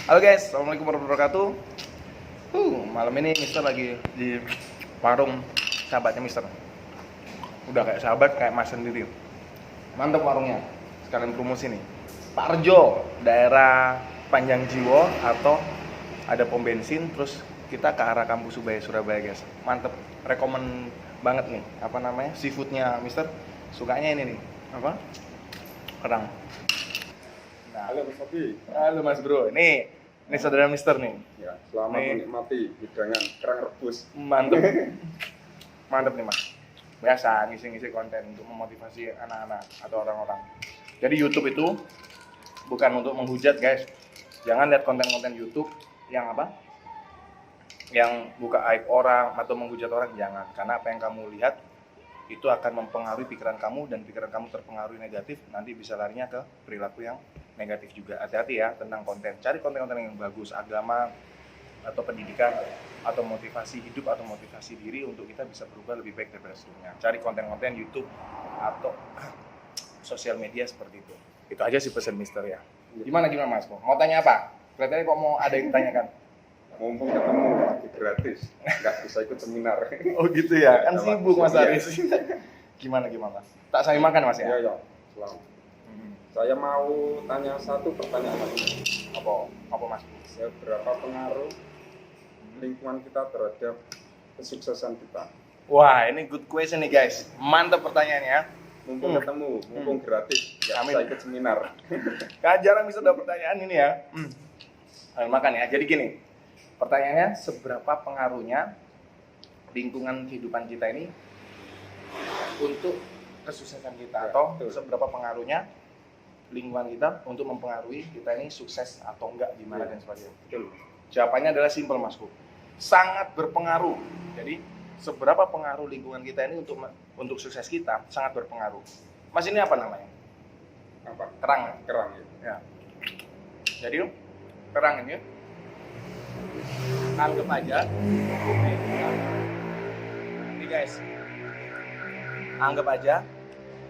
Halo guys, assalamualaikum warahmatullahi wabarakatuh. Malam ini Mister lagi di warung sahabatnya Mister. Udah kayak sahabat, kayak mas sendiri. Mantep warungnya. Sekalian promosi nih. Pak Rejo, daerah Panjang Jiwo atau ada pom bensin, terus kita ke arah kampus Ubaya Surabaya guys. Mantep, rekomen banget nih. Apa namanya? Seafoodnya Mister. Sukanya ini nih. Apa? Kerang. Nah, Halo Mas Sofi. halo Mas Bro. Ini saudara Mister nih. Ya, selamat menikmati hidangan kerang rebus. Mantep. Mantep nih Mas. Biasa ngisi-ngisi konten untuk memotivasi anak-anak atau orang-orang. Jadi YouTube itu bukan untuk menghujat guys. Jangan lihat konten-konten YouTube yang apa? Yang buka aib orang atau menghujat orang, jangan. Karena apa yang kamu lihat itu akan mempengaruhi pikiran kamu, dan pikiran kamu terpengaruhi negatif, nanti bisa larinya ke perilaku yang negatif juga. Hati-hati ya tentang konten. Cari konten-konten yang bagus, agama atau pendidikan atau motivasi hidup atau motivasi diri untuk kita bisa berubah lebih baik daripada sebelumnya. Cari konten-konten YouTube atau sosial media seperti itu. Itu aja sih pesan Mister ya. Gimana Mas? Mau tanya apa? Kelihatannya kok mau ada yang ditanyakan. Mumpung ketemu lagi gratis, nggak bisa ikut seminar. Oh gitu ya, kan Ada sibuk Mas waktu. Aris. Gimana Mas? Tak saya makan Mas ya? Iya, selamat. Saya mau tanya satu pertanyaan lagi. Apa Mas? Seberapa pengaruh lingkungan kita terhadap kesuksesan kita? Wah, ini good question nih guys. Mantap pertanyaannya. Mumpung ketemu, mumpung gratis, nggak Amin. bisa ikut seminar. Kan jarang bisa dapat pertanyaan ini ya. Ayo makan ya. Jadi gini, pertanyaannya seberapa pengaruhnya lingkungan kehidupan kita ini untuk kesuksesan kita, Ya, atau betul. seberapa pengaruhnya lingkungan kita untuk mempengaruhi kita ini sukses atau enggak, gimana Ya. dan sebagainya. Betul. Jawabannya adalah simpel Masku. Sangat berpengaruh. Jadi seberapa pengaruh lingkungan kita ini untuk sukses kita sangat berpengaruh. Mas ini apa namanya? Apa? Kerang. Kerang ya. Ya. Jadi kerang ini anggap aja ini guys, anggap aja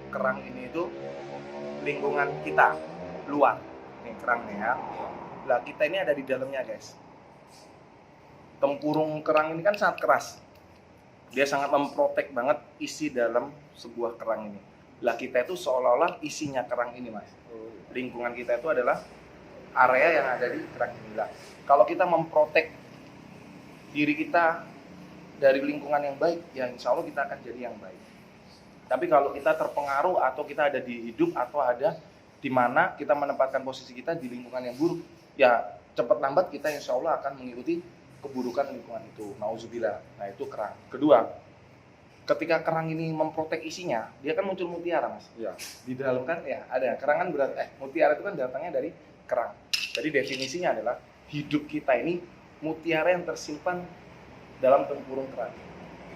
kerang ini itu lingkungan kita luar. Ini kerangnya ya. Lah kita ini ada di dalamnya guys. Tempurung kerang ini kan sangat keras. Dia sangat memprotek banget isi dalam sebuah kerang ini. Lah kita itu seolah-olah isinya kerang ini Mas. Lingkungan kita itu adalah area yang ada di kerang ini. Lah kalau kita memprotek diri kita dari lingkungan yang baik, ya insya Allah kita akan jadi yang baik. Tapi kalau kita terpengaruh atau kita ada di hidup atau ada di mana kita menempatkan posisi kita di lingkungan yang buruk, ya cepat lambat kita insya Allah akan mengikuti keburukan lingkungan itu. Nauzubillah. Nah itu kerang. Kedua, ketika kerang ini memprotek isinya, dia kan muncul mutiara Mas. Iya. Di dalam kan ya ada kerang kan mutiara itu kan datangnya dari kerang. Jadi definisinya adalah hidup kita ini mutiara yang tersimpan dalam tempurung kerang.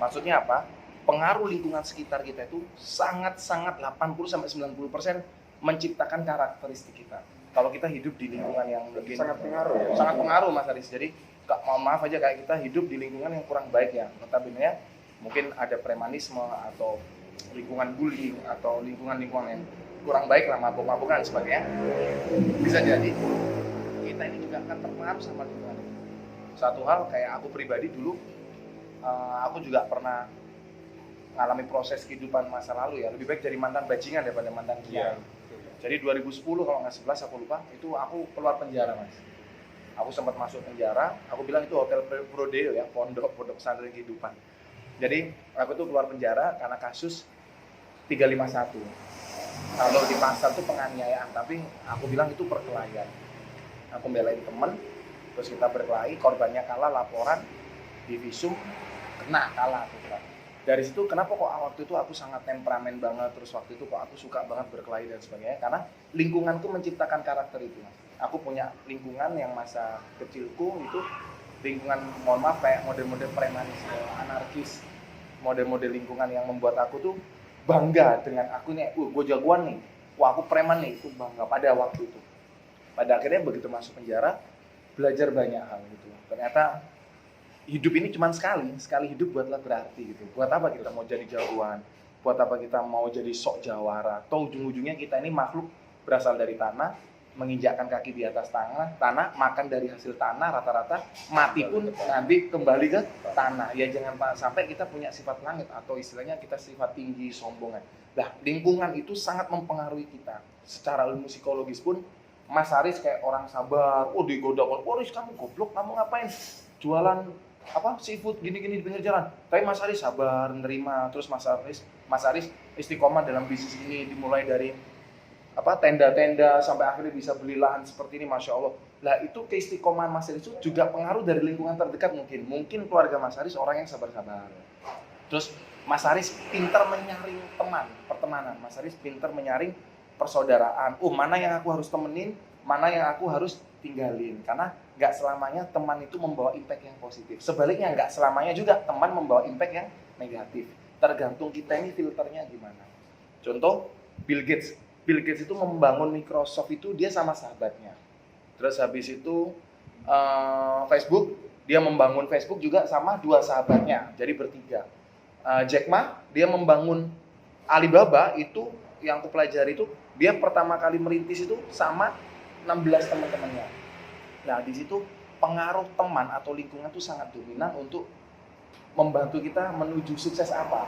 Maksudnya apa? Pengaruh lingkungan sekitar kita itu sangat-sangat 80-90% menciptakan karakteristik kita. Kalau kita hidup di lingkungan yang lebih Sangat pengaruh ya. sangat pengaruh Mas Aris. Jadi maaf aja kayak kita hidup di lingkungan yang kurang baik ya. Notabene mungkin ada premanisme atau lingkungan bullying atau lingkungan-lingkungan yang kurang baik lah, mabuk-mabukan dan sebagainya. Bisa jadi kita ini juga akan terpengaruh sama lingkungan itu. Satu hal kayak aku pribadi dulu, aku juga pernah mengalami proses kehidupan masa lalu ya. Lebih baik jadi mantan bajingan daripada mantan kiai. Jadi 2010 kalau nggak 11 aku lupa, itu aku keluar penjara Mas. Aku sempat masuk penjara, aku bilang itu hotel Prodeo ya, pondok pesantren kehidupan. Jadi aku tuh keluar penjara karena kasus 351. Kalau di pasar tuh penganiayaan, tapi aku bilang itu perkelahian. Aku belain temen, terus kita berkelahi, korbannya kalah, laporan, divisum, kena kalah aku bilang. Dari situ kenapa kok waktu itu aku sangat temperamen banget, terus waktu itu kok aku suka banget berkelahi dan sebagainya, karena lingkunganku menciptakan karakter itu Mas. Aku punya lingkungan yang masa kecilku itu lingkungan, mohon maaf, kayak model-model premanisme, anarkis, model-model lingkungan yang membuat aku tuh bangga dengan aku nih, gue jagoan nih, wah aku preman nih, itu bangga pada waktu itu. Pada akhirnya begitu masuk penjara, belajar banyak hal gitu. Ternyata hidup ini cuma sekali hidup buatlah berarti gitu. Buat apa kita mau jadi jagoan? Buat apa kita mau jadi sok jawara? Atau ujung-ujungnya kita ini makhluk berasal dari tanah, menginjakkan kaki di atas tanah, makan dari hasil tanah, rata-rata mati pun nanti kembali ke tanah. Ya jangan sampai kita punya sifat langit atau istilahnya kita sifat tinggi, sombongan. Nah, lingkungan itu sangat mempengaruhi kita. Secara ilmu psikologis pun, Mas Haris kayak orang sabar, digoda, Haris kamu goblok, kamu ngapain jualan seafood gini-gini di pinggir jalan. Tapi Mas Haris sabar, nerima. Terus Mas Haris istiqomah dalam bisnis ini, dimulai dari tenda-tenda sampai akhirnya bisa beli lahan seperti ini, Masya Allah. Nah itu keistiqomahan Mas Haris itu juga pengaruh dari lingkungan terdekat mungkin keluarga Mas Haris orang yang sabar-sabar. Terus Mas Haris pintar menyaring pertemanan. Mas Haris pintar menyaring persaudaraan. Mana yang aku harus temenin, mana yang aku harus tinggalin. Karena nggak selamanya teman itu membawa impact yang positif. Sebaliknya nggak selamanya juga teman membawa impact yang negatif. Tergantung kita ini filternya gimana. Contoh Bill Gates itu membangun Microsoft itu dia sama sahabatnya. Terus habis itu Facebook, dia membangun Facebook juga sama 2 sahabatnya, jadi bertiga. Jack Ma, dia membangun Alibaba itu yang aku pelajari itu, dia pertama kali merintis itu sama 16 teman-temannya. Nah di situ pengaruh teman atau lingkungan itu sangat dominan untuk membantu kita menuju sukses apa.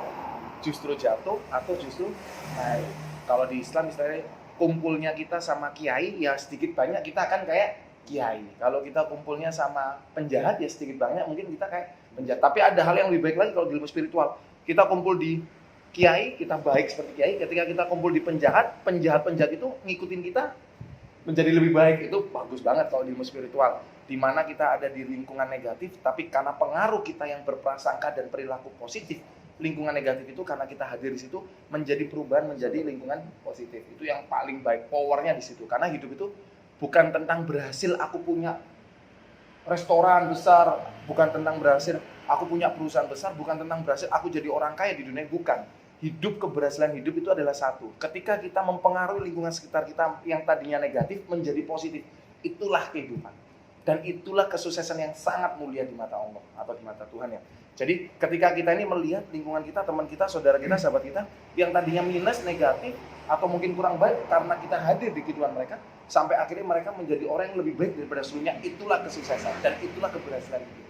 Justru jatuh atau justru naik. Kalau di Islam misalnya kumpulnya kita sama kiai, ya sedikit banyak kita akan kayak kiai. Kalau kita kumpulnya sama penjahat, ya sedikit banyak mungkin kita kayak penjahat. Tapi ada hal yang lebih baik lagi kalau di ilmu spiritual. Kita kumpul di kiai, kita baik seperti kiai. Ketika kita kumpul di penjahat itu ngikutin kita menjadi lebih baik. Itu bagus banget kalau di ilmu spiritual. Di mana kita ada di lingkungan negatif, tapi karena pengaruh kita yang berprasangka dan perilaku positif, lingkungan negatif itu karena kita hadir di situ menjadi perubahan menjadi lingkungan positif. Itu yang paling baik, powernya di situ. Karena hidup itu bukan tentang berhasil aku punya restoran besar, bukan tentang berhasil aku punya perusahaan besar, bukan tentang berhasil aku jadi orang kaya di dunia, bukan. Hidup, keberhasilan hidup itu adalah satu. Ketika kita mempengaruhi lingkungan sekitar kita yang tadinya negatif menjadi positif, itulah kehidupan. Dan itulah kesuksesan yang sangat mulia di mata Allah atau di mata Tuhan ya. Jadi ketika kita ini melihat lingkungan kita, teman kita, saudara kita, sahabat kita yang tadinya minus, negatif, atau mungkin kurang baik karena kita hadir di kehidupan mereka, sampai akhirnya mereka menjadi orang yang lebih baik daripada sebelumnya, itulah kesuksesan dan itulah keberhasilan hidup.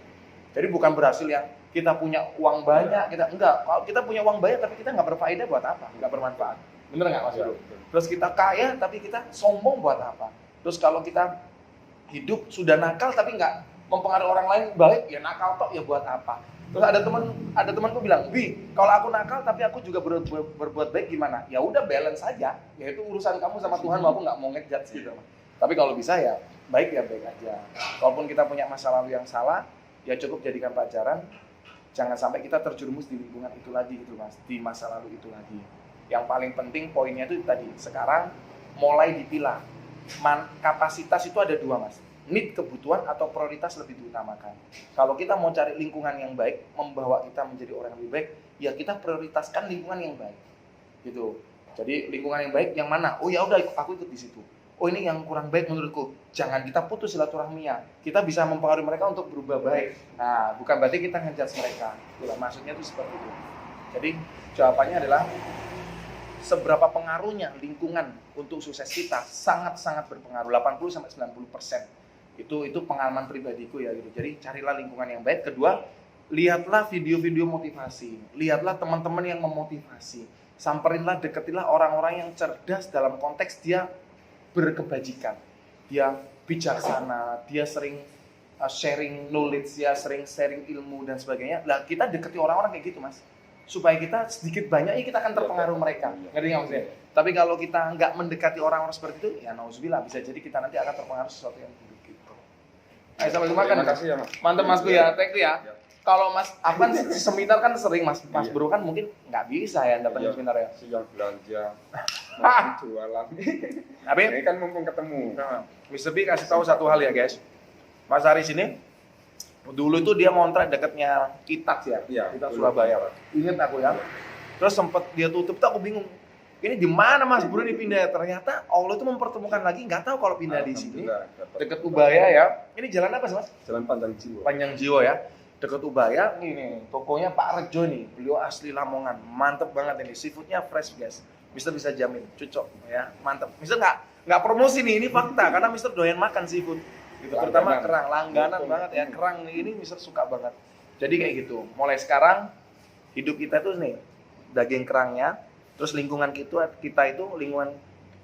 Jadi bukan berhasil yang kita punya uang banyak, kalau kita punya uang banyak tapi kita nggak berfaedah buat apa? Nggak bermanfaat. Bener nggak Mas Bro? Terus kita kaya tapi kita sombong buat apa? Terus kalau kita hidup sudah nakal tapi nggak mempengaruhi orang lain baik, ya nakal tok ya buat apa? Terus ada temanku bilang, "Bi, kalau aku nakal tapi aku juga berbuat baik gimana?" Ya udah balance saja. Ya itu urusan kamu sama Tuhan, aku nggak mau ngejudge gitu. Tapi kalau bisa ya baik aja. Kalaupun kita punya masa lalu yang salah, ya cukup jadikan pelajaran. Jangan sampai kita terjerumus di lingkungan itu lagi gitu Mas, di masa lalu itu lagi. Yang paling penting poinnya itu tadi, sekarang mulai dipilah. Kapasitas itu ada 2 Mas. Need, kebutuhan, atau prioritas lebih diutamakan. Kalau kita mau cari lingkungan yang baik, membawa kita menjadi orang yang lebih baik, ya kita prioritaskan lingkungan yang baik. Gitu. Jadi lingkungan yang baik yang mana? Oh ya udah aku ikut di situ. Oh ini yang kurang baik menurutku. Jangan kita putus silaturahminya. Kita bisa mempengaruhi mereka untuk berubah baik. Nah, bukan berarti kita ngejudge mereka. Itulah maksudnya itu seperti itu. Jadi jawabannya adalah seberapa pengaruhnya lingkungan untuk sukses kita sangat-sangat berpengaruh. 80-90%. Itu pengalaman pribadiku ya gitu. Jadi carilah lingkungan yang baik. Kedua, lihatlah video-video motivasi. Lihatlah teman-teman yang memotivasi. Samperinlah, deketinlah orang-orang yang cerdas dalam konteks dia berkebajikan. Dia bijaksana, dia sering sharing knowledge, dia sering sharing ilmu dan sebagainya. Lah kita deketi orang-orang kayak gitu Mas. Supaya kita sedikit banyak kita akan terpengaruh mereka. Ngerti nggak maksudnya? Tapi kalau kita nggak mendekati orang-orang seperti itu, ya nauzubillah, bisa jadi kita nanti akan terpengaruh sesuatu yang buruk gitu. Ayo sampai jumpa kan. Terima kasih ya Mas. Mantap Mas Bu ya, thank you ya. Kalau Mas Afan seminar kan sering Mas Bro kan mungkin nggak bisa ya datang ke seminar ya. Siang belanja, maupun jualan. Tapi ini kan mumpung ketemu. Mr. B kasih tahu satu hal ya guys. Mas Haris ini dulu itu dia ngontrak dekatnya Kitak ya, Kitak Surabaya. Ingat aku ya. Terus sempat dia tutup, tuh aku bingung. Ini di mana Mas Bro ini pindah? Ternyata Allah itu mempertemukan lagi, nggak tahu kalau pindah di sini. Dekat Ubaya ya. Ini jalan apa sih Mas? Jalan Panjang Jiwa. Panjang Jiwa ya. Dekat Ubaya, ini tokonya Pak Rejo nih. Beliau asli Lamongan. Mantep banget ini. Seafoodnya fresh guys. Mister bisa jamin, cocok ya. Mantep. Mister nggak promosi nih, ini fakta karena Mister doyan makan seafood gitu, terutama kerang, langganan banget ya, kerang ini Mister suka banget. Jadi kayak gitu, mulai sekarang hidup kita tuh nih daging kerangnya, terus lingkungan kita itu lingkungan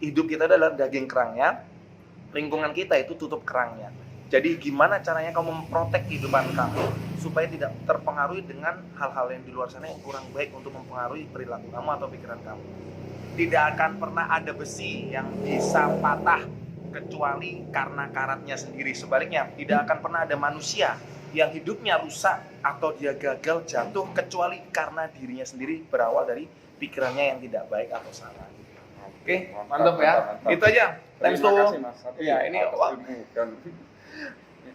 hidup kita adalah daging kerangnya, lingkungan kita itu tutup kerangnya. Jadi gimana caranya kamu memprotek kehidupan kamu supaya tidak terpengaruhi dengan hal-hal yang di luar sana yang kurang baik untuk mempengaruhi perilaku kamu atau pikiran kamu. Tidak akan pernah ada besi yang bisa patah kecuali karena karatnya sendiri. Sebaliknya, tidak akan pernah ada manusia yang hidupnya rusak atau dia gagal jatuh kecuali karena dirinya sendiri berawal dari pikirannya yang tidak baik atau salah. Oke, mantap ya. Mantap. Itu aja. Thanks to. Terima kasih, Mas. Iya, ini ilmu dan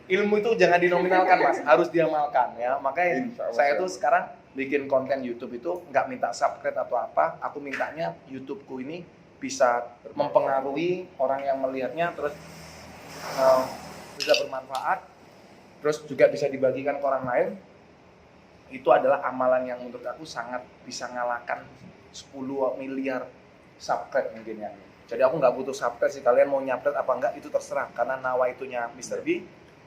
ilmu itu jangan dinominalkan Mas, harus diamalkan ya. Makanya Insya Allah, saya tuh sekarang bikin konten YouTube itu nggak minta subscribe atau apa, aku mintanya YouTubeku ini bisa mempengaruhi orang yang melihatnya, terus bisa bermanfaat, terus juga bisa dibagikan ke orang lain. Itu adalah amalan yang menurut aku sangat bisa ngalahkan 10 miliar subscribe mungkin ya. Jadi aku nggak butuh subscribe sih, kalian mau nyapret apa enggak itu terserah, karena nawaitunya Mr. B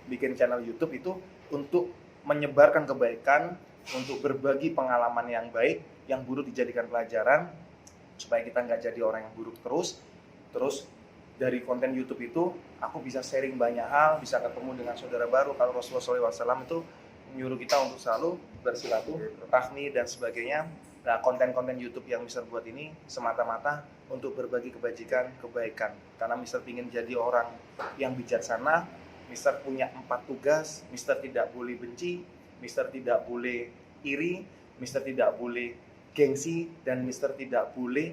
bikin channel YouTube itu untuk menyebarkan kebaikan, untuk berbagi pengalaman yang baik, yang buruk dijadikan pelajaran, supaya kita nggak jadi orang yang buruk terus. Terus dari konten YouTube itu aku bisa sharing banyak hal, bisa ketemu dengan saudara baru. Kalau Rasulullah SAW itu menyuruh kita untuk selalu bersilaturahmi dan sebagainya. Nah, konten-konten YouTube yang Mister buat ini semata-mata untuk berbagi kebaikan. Karena Mister ingin jadi orang yang bijaksana. Mister punya 4 tugas. Mister tidak boleh benci, Mister tidak boleh iri, Mister tidak boleh gengsi, dan Mister tidak boleh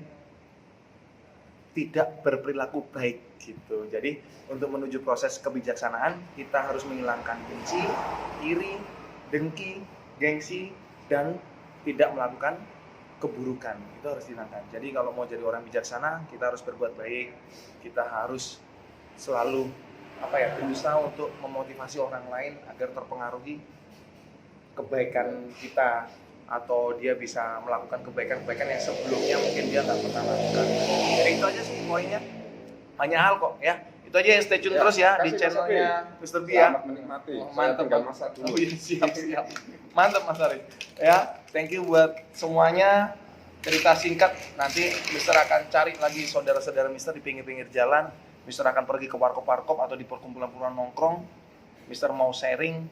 tidak berperilaku baik gitu. Jadi untuk menuju proses kebijaksanaan kita harus menghilangkan benci, iri, dengki, gengsi, dan tidak melakukan keburukan. Itu harus dihilangkan. Jadi kalau mau jadi orang bijaksana kita harus berbuat baik, kita harus selalu berusaha untuk memotivasi orang lain agar terpengaruhi kebaikan kita, atau dia bisa melakukan kebaikan-kebaikan yang sebelumnya mungkin dia nggak pernah lakukan. Jadi itu aja sih poinnya, banyak hal kok ya. Itu aja ya, stay tune terus ya di channelnya Mr. B ya. Selamat menikmati. Mantap, tinggal masak dulu. Oh, iya, siap. Mantap Mas Arif. Ya, thank you buat semuanya. Cerita singkat, nanti Mister akan cari lagi saudara-saudara Mister di pinggir-pinggir jalan. Mister akan pergi ke warkop-warkop atau di perkumpulan-perkumpulan nongkrong. Mister mau sharing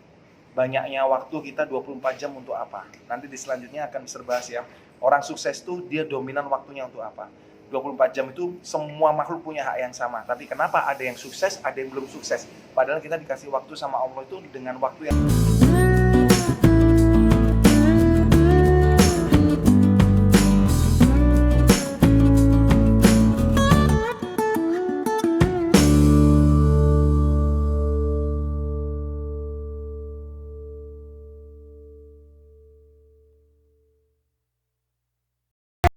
banyaknya waktu kita 24 jam untuk apa. Nanti di selanjutnya akan Mister bahas ya. Orang sukses tuh dia dominan waktunya untuk apa. 24 jam itu semua makhluk punya hak yang sama. Tapi kenapa ada yang sukses, ada yang belum sukses? Padahal kita dikasih waktu sama Allah itu dengan waktu yang